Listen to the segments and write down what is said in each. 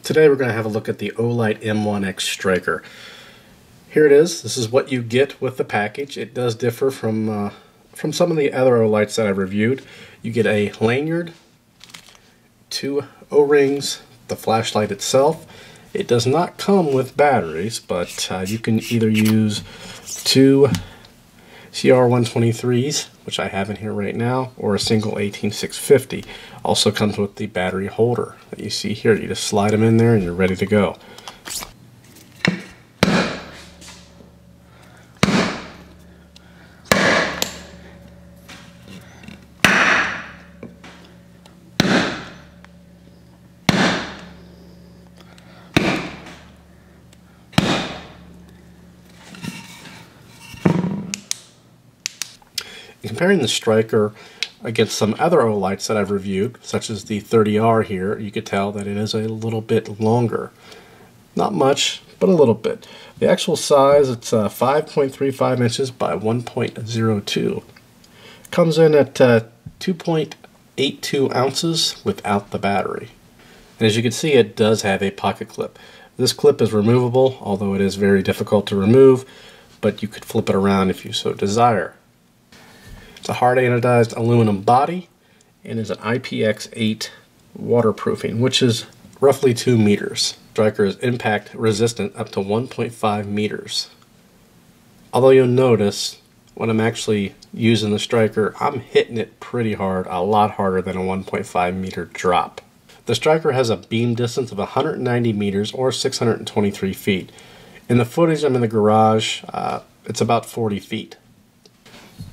Today we're going to have a look at the Olight M1X striker. Here it is. This is what you get with the package. It does differ from some of the other Olights that I've reviewed. You get a lanyard, 2 O-rings, the flashlight itself. It does not come with batteries, but you can either use 2 CR123s, which I have in here right now, or a single 18650. Also comes with the battery holder that you see here. You just slide them in there and you're ready to go. Comparing the striker against some other Olights that I've reviewed, such as the 30R here, you could tell that it is a little bit longer. Not much, but a little bit. The actual size, it's 5.35 inches by 1.02. Comes in at 2.82 ounces without the battery. And as you can see, it does have a pocket clip. This clip is removable, although it is very difficult to remove, but you could flip it around if you so desire. It's a hard anodized aluminum body and is an IPX8 waterproofing, which is roughly 2 meters. Striker is impact resistant up to 1.5 meters. Although you'll notice when I'm actually using the striker, I'm hitting it pretty hard, a lot harder than a 1.5 meter drop. The striker has a beam distance of 190 meters or 623 feet. In the footage I'm in the garage, it's about 40 feet.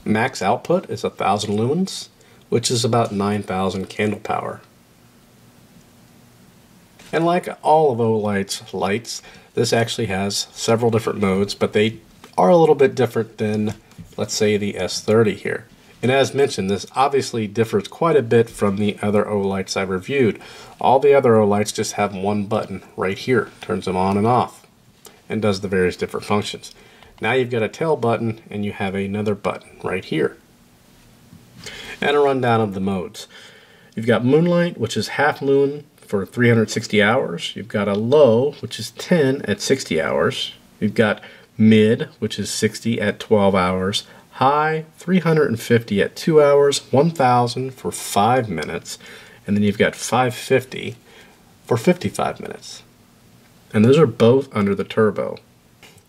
Max output is 1000 lumens, which is about 9000 candle power. And like all of Olight's lights, this actually has several different modes, but they are a little bit different than, let's say, the S30 here. And as mentioned, this obviously differs quite a bit from the other Olights I've reviewed. All the other Olights just have one button right here, turns them on and off, and does the various different functions. Now you've got a tail button and you have another button right here. And a rundown of the modes. You've got Moonlight, which is half moon for 360 hours. You've got a low, which is 10 at 60 hours. You've got mid, which is 60 at 12 hours. High, 350 at 2 hours. 1000 for 5 minutes. And then you've got 550 for 55 minutes. And those are both under the turbo.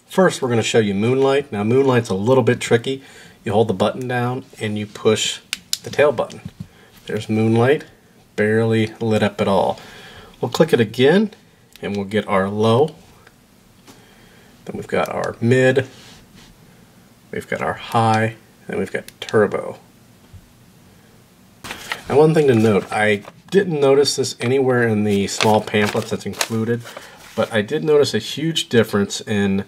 First, we're going to show you Moonlight. Now, Moonlight's a little bit tricky. You hold the button down and you push the tail button. There's Moonlight, barely lit up at all. We'll click it again and we'll get our low. Then we've got our mid, we've got our high, and we've got turbo. Now, one thing to note, I didn't notice this anywhere in the small pamphlets that's included, but I did notice a huge difference in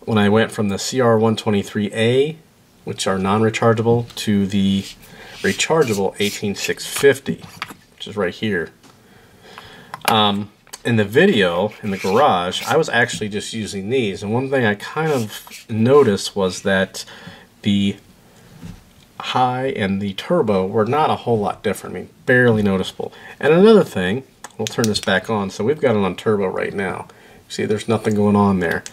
when I went from the CR123A, which are non-rechargeable, to the rechargeable 18650, which is right here. In the video, in the garage, I was actually just using these, and one thing I kind of noticed was that the high and the turbo were not a whole lot different. I mean, barely noticeable. And another thing, we'll turn this back on, so we've got it on turbo right now. See, there's nothing going on there.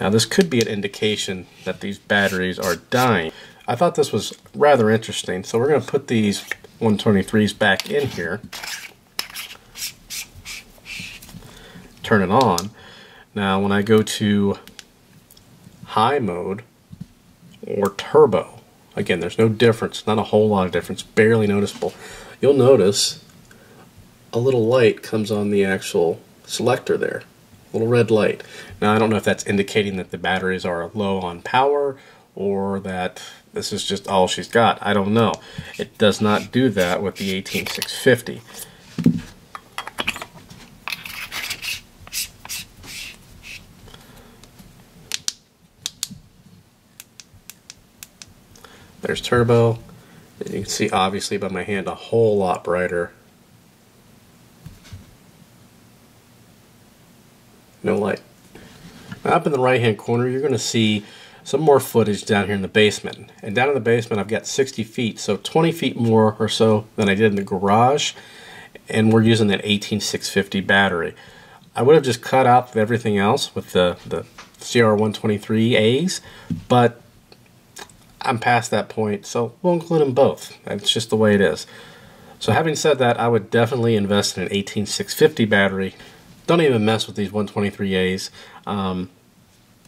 Now, this could be an indication that these batteries are dying. I thought this was rather interesting, so we're going to put these 123s back in here. Turn it on. Now, when I go to high mode or turbo, again, there's no difference, not a whole lot of difference, barely noticeable. You'll notice a little light comes on the actual selector there. Little red light. Now, I don't know if that's indicating that the batteries are low on power or that this is just all she's got. I don't know. It does not do that with the 18650. There's turbo. And you can see obviously by my hand a whole lot brighter. No light. Now, up in the right hand corner, you're going to see some more footage down here in the basement. And down in the basement I've got 60 feet, so 20 feet more or so than I did in the garage. And we're using that 18650 battery. I would have just cut out everything else with the CR123As, but I'm past that point, so we'll include them both. That's just the way it is. So having said that, I would definitely invest in an 18650 battery. Don't even mess with these 123As.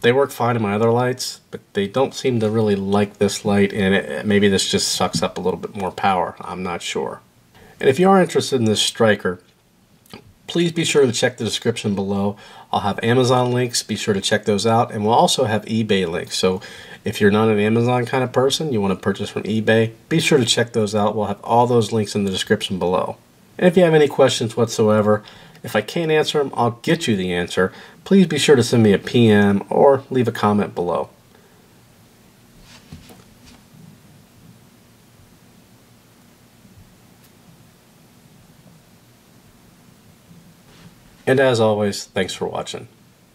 They work fine in my other lights, but they don't seem to really like this light, and maybe this just sucks up a little bit more power. I'm not sure. And if you are interested in this striker, please be sure to check the description below. I'll have Amazon links, be sure to check those out, and we'll also have eBay links. So if you're not an Amazon kind of person, you want to purchase from eBay, be sure to check those out. We'll have all those links in the description below. And if you have any questions whatsoever, if I can't answer them, I'll get you the answer. Please be sure to send me a PM or leave a comment below. And as always, thanks for watching.